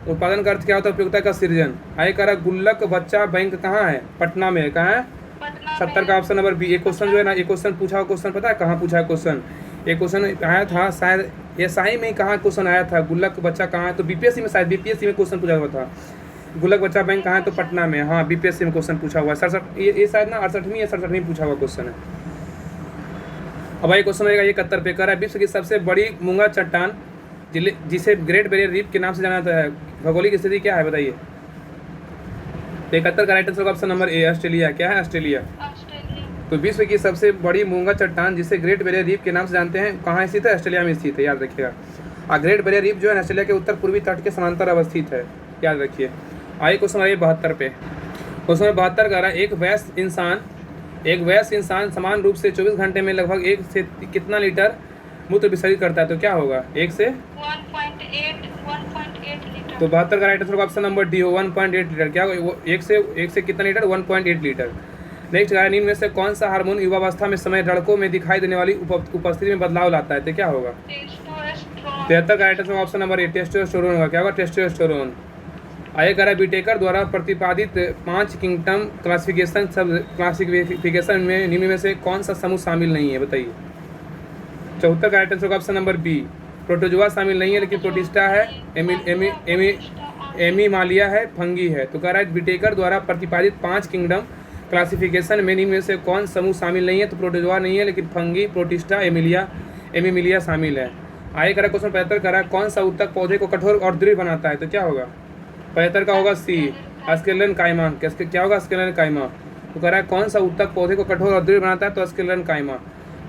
उत्पादन का अर्थ क्या होता है? उपयोगिता का सृजन। आय का गुल्लक बच्चा बैंक कहाँ है? पटना में। कहाँ है? 70 का ऑप्शन नंबर बी। एक क्वेश्चन जो है ना, एक क्वेश्चन पूछा हुआ क्वेश्चन पता है कहाँ पूछा है क्वेश्चन? एक क्वेश्चन आया था शायद एसआई में, कहाँ क्वेश्चन आया था? गुल्लक बच्चा कहाँ है? तो बीपीएससी में, शायद बीपीएससी में क्वेश्चन पूछा हुआ था। गुल्लक बच्चा बैंक कहाँ है? तो पटना में। हाँ बीपीएससी में क्वेश्चन पूछा हुआ है। 67 ये शायद ना 68वीं या 67वीं पूछा हुआ क्वेश्चन है। अब भाई क्वेश्चन रहेगा 71 पे कर रहा है, विश्व की सबसे बड़ी मूंगा चट्टान जिसे ग्रेट बैरियर रीफ के नाम से जाना जाता है, भौगोलिक स्थिति क्या है? बताइए। 71 का राइट आंसर ऑप्शन नंबर ए, ऑस्ट्रेलिया। क्या है? ऑस्ट्रेलिया। तो विश्व की सबसे बड़ी मूंगा चट्टान जिसे ग्रेट बैरियर रीफ के नाम से जानते हैं कहाँ स्थित है? ऑस्ट्रेलिया में स्थित है, याद रखिएगा। और ग्रेट बैरियर रीफ जो है ऑस्ट्रेलिया के उत्तर पूर्वी तट के समांतर अवस्थित है, याद रखिए। आइए क्वेश्चन आइए 72 पे। क्वेश्चन 72 का रहा है, एक वयस्क इंसान समान रूप से 24 घंटे में लगभग 1 से कितना लीटर मूत्र विसर्जित करता है? तो क्या होगा? 1 से 1.8 लीटर। तो 72 का right answer option number D हो, 1.8 लीटर। क्या होगा? 1 से कितना लीटर? 1.8 लीटर। नेक्स्ट है, निम्न में से कौन सा हार्मोन युवावस्था में समय लड़कों में दिखाई देने वाली उपस्थिति में बदलाव लाता है? तो क्या होगा? 73 का राइट आंसर ऑप्शन नंबर ए, टेस्टोस्टेरोन होगा। क्या होगा? टेस्टोस्टेरोन। आगे कह रहा है, विटेकर द्वारा प्रतिपादित 5 किंगडम क्लासिफिकेशन में निम्न में से कौन सा समूह शामिल नहीं है? बताइए। 74 का right answer option number B, protozoa शामिल नहीं है, लेकिन प्रोटिस्टा है, एमीमालिया है, फंगी है। तो कह रहा है विटेकर द्वारा प्रतिपादित 5 किंगडम क्लासिफिकेशन में निम्न में से कौन समूह शामिल नहीं है? तो प्रोटोजोआ नहीं है, लेकिन फंगी, प्रोटिस्टा, एमीमिलिया शामिल है। आगे करा क्वेश्चन 75 करा, कौन सा उत्तक पौधे को कठोर और दृढ़ बनाता है? तो क्या होगा? 75 का होगा सी, अस्केलन काइमा। क्या होगा? अस्केलन काइमा। तो कह रहा है कौन सा उत्तक पौधे को कठोर और दृढ़ बनाता है? तो अस्केलन काइमा।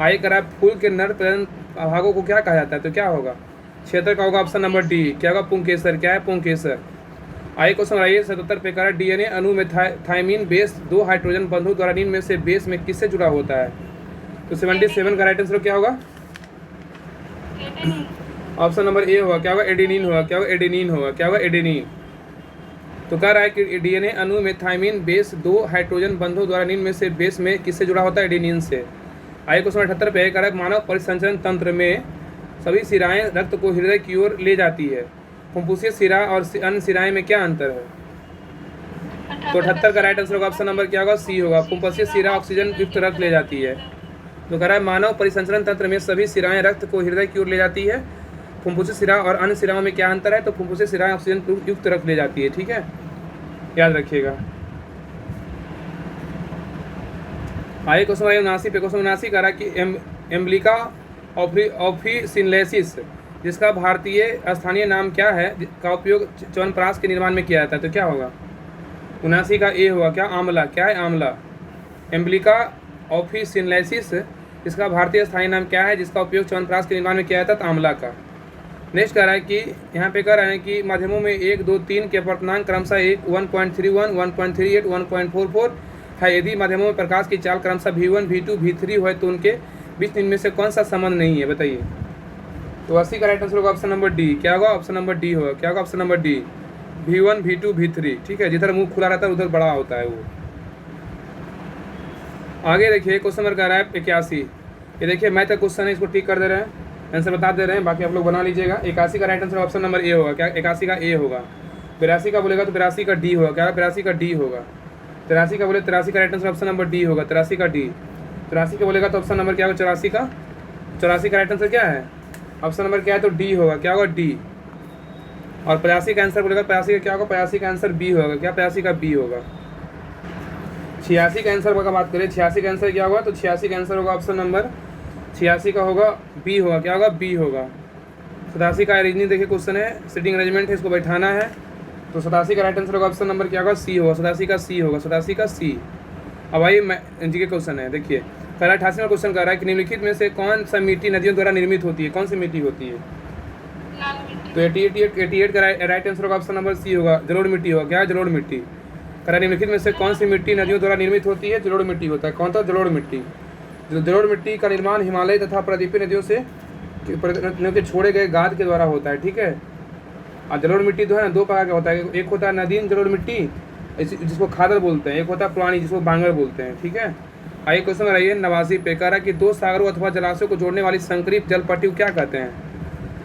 आगे करा फूल के नर प्रजनन भागों को क्या कहा जाता है? तो क्या होगा? 76 का होगा ऑप्शन नंबर डी। क्या होगा? पुंकेसर। क्या है? पुंकेसर। आइए क्वेश्चन आइए 77 पे करा, डीएनए अणु में थायमीन बेस 2 हाइड्रोजन बंधु द्वारा निम्न में से बेस में किससे जुड़ा होता है? तो 77 का राइट आंसर क्या होगा? ऑप्शन नंबर ए होगा। क्या होगा? एडेनिन होगा। क्या होगा? एडेनिन होगा। क्या होगा? एडेनिन। तो कह रहा है कि डीएनए अणु में थायमीन बेस 2 हाइड्रोजन बंधुओं द्वारा निम्न में से बेस में किससे जुड़ा होता है? एडेनिन से। आइए क्वेश्चन 78 पे कह रहा है, मानव परिसंचरण तंत्र में सभी सिराएं रक्त को हृदय की ओर ले जाती है, फुफ्फुसीय सिरा और अन्य सिराएं में क्या अंतर है? तो 78 का राइट आंसर होगा ऑप्शन नंबर क्या होगा? सी होगा। फुफ्फुसीय सिरा ऑक्सीजन युक्त रक्त ले जाती है। तो कह रहा है मानव परिसंचरण तंत्र में सभी सिराएं रक्त को हृदय की ओर ले जाती है। फुफ्फुसी सिरा और अन्य सिराओं में क्या अंतर है? तो फुफ्फुसी सिराएं ऑक्सीजन युक्त रक्त ले जाती है। ठीक है, याद रखिएगा। आगे क्वेश्चन 79 पे, क्वेश्चन 79 कह रहा है कि एम्ब्लिका ऑफिसिनलेसिस जिसका भारतीय स्थानीय नाम क्या है, का उपयोग च्यवनप्राश के निर्माण में किया जाता है? तो क्या होगा? 79 का ए होगा क्या? आंवला। क्या है? आंवला। एम्ब्लिका ऑफिसिनलेसिस इसका भारतीय स्थानीय नाम क्या है जिसका उपयोग च्यवनप्राश के निर्माण में किया जाता है? आंवला का। नेक्स्ट कह रहा है कि यहाँ पे कह रहा है कि माध्यमों में 1, 2, 3 के अपवर्तनांक क्रमशः 1.31, 1.38, 1.44 है। यदि माध्यमों में प्रकाश की चाल क्रमशः V1, V2, V3 हो तो उनके बीच इनमें से कौन सा संबंध नहीं है? बताइए। तो 80 का राइट आंसर होगा ऑप्शन नंबर डी। क्या होगा? ऑप्शन नंबर डी होगा। क्या होगा? Option number D, V1, V2, V3। ठीक है, जिधर मुंह खुला रहता है उधर बड़ा होता है वो। आगे देखिए क्वेश्चन नंबर कह रहा है 81। ये देखिए मैथ का क्वेश्चन है, इसको टिक कर दे रहे हैं, आंसर बता दे रहे हैं, बाकी आप लोग बना लीजिएगा। 81 का राइट आंसर ऑप्शन नंबर ए होगा। क्या? 81 का ए होगा। 82 का बोलेगा तो 82 का डी होगा। क्या? 82 का डी होगा। 83 का बोले 83 का right answer option number D होगा। 83 का डी। 83 का बोलेगा तो ऑप्शन नंबर क्या होगा? 84 का। 84 का राइट आंसर क्या है? ऑप्शन नंबर क्या है? तो डी होगा। क्या होगा? डी। और 85 का आंसर बोलेगा 85 का क्या होगा? 85 का आंसर बी होगा। क्या? 85 का बी होगा। 86 का आंसर का बात करें, 86 का आंसर क्या होगा? तो 86 का आंसर होगा ऑप्शन नंबर 86 का होगा बी होगा। क्या होगा? बी होगा। 87 का रीजनिंग देखिए क्वेश्चन है, सिटिंग अरेंजमेंट है, इसको बैठाना है। तो 87 का राइट आंसर होगा ऑप्शन नंबर क्या होगा? सी होगा। 87 का सी होगा। 87 का सी। अब आइए जी के क्वेश्चन है, देखिए पहला 88वां क्वेश्चन कर रहा है कि निम्नलिखित में से कौन सा मिट्टी नदियों द्वारा निर्मित होती है? कौन सी मिट्टी होती है? तो 88 का राइट आंसर होगा ऑप्शन नंबर सी होगा, जलोढ़ मिट्टी होगा। क्या? जलोढ़ मिट्टी। कह निम्नलिखित में से कौन सी मिट्टी नदियों द्वारा निर्मित होती है? जलोढ़ मिट्टी होता है। कौन था? जलोढ़ मिट्टी। जलोढ़ मिट्टी का निर्माण हिमालय तथा प्रायद्वीपीय नदियों से के छोड़े गए गाद के द्वारा होता है। ठीक है, और जलोढ़ मिट्टी जो है ना दो प्रकार का होता है, एक होता है नदीन जलोढ़ मिट्टी जिसको खादर बोलते हैं, एक होता है पुरानी जिसको बांगर बोलते हैं। ठीक है, आइए क्वेश्चन रहिए 89 पे। कह रहा है कि दो सागरों अथवा जलाशयों को जोड़ने वाली संकरित जल पट्टी को क्या कहते हैं?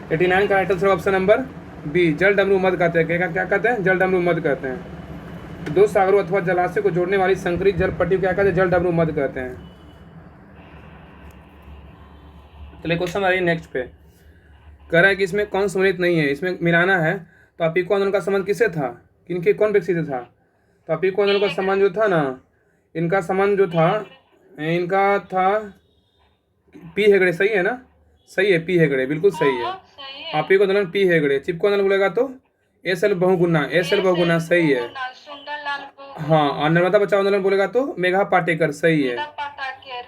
89 का right answer option number B, जल डमरू मध कहते हैं। क्या कहते हैं? जल डमरू मध कहते हैं। दो सागरों अथवा जलाशय को जोड़ने वाली संकरित जल पट्टी को क्या कहते हैं? जल डमरू मध कहते हैं। चलिए क्वेश्चन आ रही है नेक्स्ट पे। कह रहा है कि इसमें कौन सम्मिलित नहीं है, इसमें मिलाना है। तो अपिको आंदोलन का संबंध किससे था? किनके कौन व्यक्ति से था? तो अपिको आंदोलन का संबंध जो था ना, इनका संबंध जो था इनका था पी हेगड़े। सही है ना? सही है, पी हेगड़े बिल्कुल सही है। अपिको आंदोलन पी हेगड़े। चिपको आंदोलन बोलेगा तो एस.एल. बहुगुणा। एस.एल. बहुगुणा सही है। हाँ, और नर्मदा बचाओ आंदोलन बोलेगा तो मेघा पाटेकर। सही है।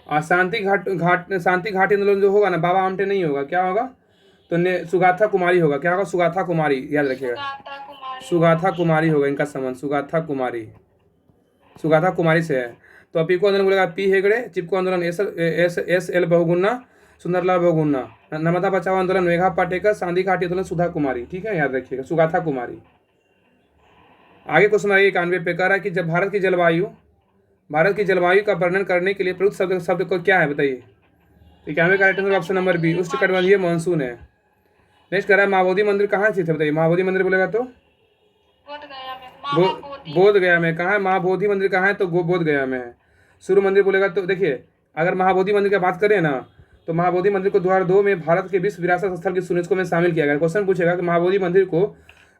और शांति घाटी आंदोलन जो होगा ना, बाबा आमटे नहीं होगा। क्या होगा? तो सुगाथा कुमारी होगा। क्या होगा? सुगाथा कुमारी, याद रखिएगा। सुगाथा कुमारी होगा इनका संबंध। सुगाथा कुमारी से है। तो अपिको आंदोलन बोलेगा पी हेगड़े, चिपको आंदोलन एस.एल. बहुगुणा, सुंदरलाल बहुगुणा, नर्मदा बचाओ आंदोलन मेघा पाटेकर, शांति घाटी आंदोलन सुधा कुमारी। ठीक है, याद रखिएगा, सुगाथा कुमारी। आगे क्वेश्चन आइए 91 पे। कह रहा है कि जब भारत की जलवायु का वर्णन करने के लिए प्रयुक्त शब्द को क्या है? बताइए। 91 का right answer option number B, उष्णकटिबंधीय मानसून है। नेक्स्ट कह रहा है महाबोधि मंदिर कहाँ स्थित है? बताइए। महाबोधि मंदिर बोलेगा तो बोध गया में। कहाँ है महाबोधि मंदिर? कहाँ है? तो बोध गया में है। सूर्य मंदिर बोलेगा तो देखिए, अगर महाबोधि मंदिर की बात करें ना, तो महाबोधि मंदिर को 2002 में भारत के विश्व विरासत स्थल की यूनेस्को में शामिल किया गया। क्वेश्चन पूछेगा कि महाबोधि मंदिर को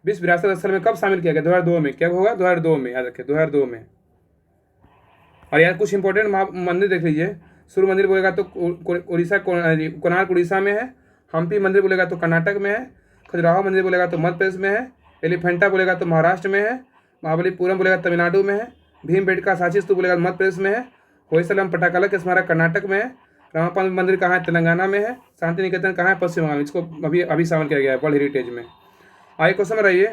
विश्व विरासत स्थल में कब शामिल किया गया? 2002 में। क्या होगा? 2002 में, याद रखिए 2002 में। और यार कुछ इंपॉर्टेंट मंदिर देख लीजिए। सूर्य मंदिर बोलेगा तो उड़ीसा, कोणार्क उड़ीसा में है। हम्पी मंदिर बोलेगा तो कर्नाटक में है। खजुराहो मंदिर बोलेगा तो मध्य प्रदेश में है। एलिफेंटा बोलेगा तो महाराष्ट्र में है। महाबलीपुरम बोलेगा तमिलनाडु में है। भीमबेटका सांची स्तूप बोलेगा मध्य प्रदेश में है। होयसलम पटाकाला के स्मारक कर्नाटक में है। रामापा मंदिर कहाँ है? तेलंगाना में है। शांति निकेतन कहाँ है? पश्चिम बंगाल में। इसको अभी शामिल किया गया है वर्ल्ड हेरिटेज में। आइए क्वेश्चन में रहिए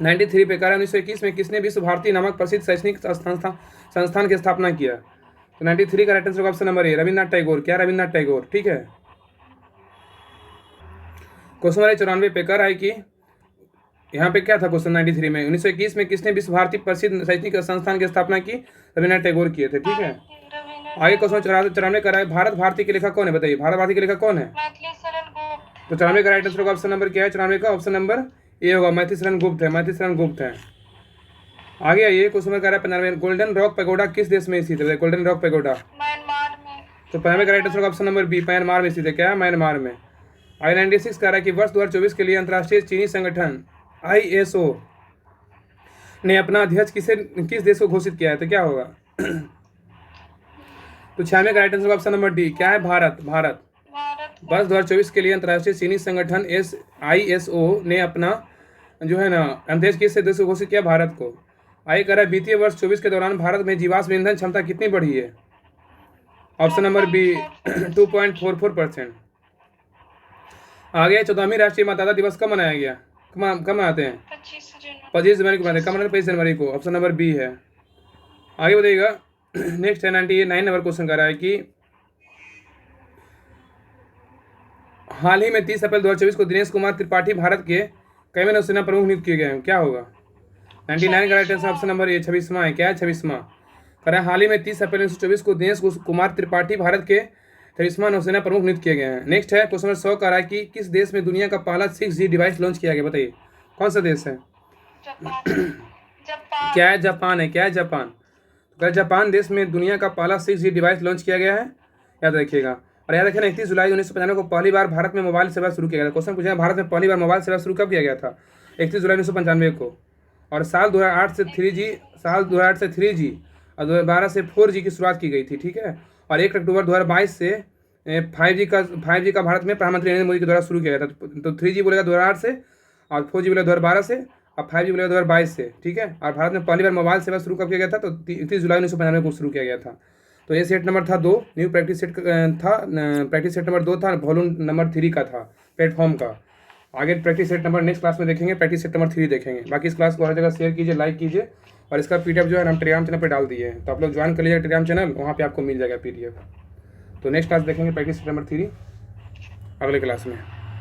93 पे। 1921 में किसने विश्व भारती नामक प्रसिद्ध शैक्षणिक संस्थान की स्थापना किया? तो 93 का राइट आंसर ऑप्शन नंबर ए, रविन्द्रनाथ टैगोर। क्या? रविन्द्रनाथ टैगोर। ठीक है। क्वेश्चन नंबर 94 पे कह रहा है कि यहाँ पे क्या था क्वेश्चन 93 में? 1921 में किसने विश्व भारती प्रसिद्ध शैक्षणिक संस्थान की स्थापना की? रविन्द्रनाथ टैगोर किए थे। ठीक है। आगे क्वेश्चन 94 कर रहा है भारत भारती के लेखक कौन है? बताइए। भारत भारती के लेखक कौन है? तो 94 का राइट आंसर का ऑप्शन नंबर क्या है? 94 का ऑप्शन नंबर ए होगा, मैथिली शरण गुप्त है। मैथिली शरण गुप्त है। आगे आइए क्वेश्चन नंबर कह रहा है 95, गोल्डन रॉक पैगोडा किस देश में स्थित है? गोल्डन रॉक पैगोडा तो पहले का right answer option number B, Myanmar में स्थित है। क्या है? म्यांमार में। I-96 कह रहा है कि वर्ष 2024 के लिए अंतर्राष्ट्रीय चीनी संगठन ISO ने अपना अध्यक्ष किस देश को घोषित किया है? तो क्या होगा? तो 96 का right answer option number D. क्या है? भारत। भारत। वर्ष 2024 के लिए अंतर्राष्ट्रीय चीनी संगठन ISO ने अपना जो है ना अध्यक्ष किस देश को घोषित किया? भारत को। आगे कह रहा है वित्तीय वर्ष 24 के दौरान भारत में जीवाश्म ईंधन क्षमता कितनी बढ़ी है? Option number B 2.44%। आगे 14वीं राष्ट्रीय मतदाता दिवस कब मनाया गया? कब मनाते हैं? 25 जनवरी को मनाते हैं। कब मनाते हैं? 25 जनवरी को। ऑप्शन नंबर बी है। आगे बताइएगा। नेक्स्ट है 99 नंबर क्वेश्चन कर रहा है कि हाल ही में 30 अप्रैल 2024 को दिनेश कुमार त्रिपाठी भारत के कैबिनेट नौसेना प्रमुख नियुक्त किए गए हैं। क्या होगा? 99 का right answer option number A 26वां है। क्या है? 26वां। कह रहा है हाल ही में 30 अप्रैल 1924 को दिनेश कुमार त्रिपाठी भारत के 23वां नौसेना प्रमुख नियुक्त किए गए हैं। नेक्स्ट है क्वेश्चन नंबर 100 कह रहा है कि किस देश में दुनिया का पहला 6G डिवाइस लॉन्च किया गया? बताइए कौन सा देश है? क्या है? जापान है। क्या है? जापान। तो जापान देश में दुनिया का पहला 6G डिवाइस लॉन्च किया गया है। याद रखिएगा। और याद रखें 31 जुलाई 1995 को पहली बार भारत में मोबाइल सेवा शुरू किया गया था। क्वेश्चन पूछा भारत में पहली बार मोबाइल सेवा शुरू कब किया गया था? 31 जुलाई 1995 को। और साल 2008 से 3G और 2012 से 4G की शुरुआत की गई थी। ठीक है। और 1 अक्टूबर 2022 से 5G का भारत में प्रधानमंत्री नरेंद्र मोदी के द्वारा शुरू किया गया था। तो 3G बोलेगा 2008 से और 4G बोलेगा 2012 से और 5G बोलेगा 2022 से। ठीक है। और भारत में पहली बार मोबाइल सेवा शुरू कब किया गया था? तो 31 जुलाई 1995 को शुरू किया गया था। तो ये सेट नंबर था 2। न्यू प्रैक्टिस सेट था। प्रैक्टिस सेट नंबर 2 था। वॉल्यूम नंबर 3 का था प्लेटफॉर्म का। आगे practice set number next class में देखेंगे। प्रैक्टिस सेट नंबर 3 देखेंगे। बाकी इस क्लास को हर जगह शेयर कीजिए, लाइक कीजिए। और इसका PDF जो है हम टेलीग्राम चैनल पर डाल दिए हैं, तो आप लोग ज्वाइन कर लीजिएगा टेलीग्राम चैनल, वहाँ पे आपको मिल जाएगा PDF। तो नेक्स्ट क्लास देखेंगे प्रैक्टिस सेट नंबर 3 अगले क्लास में।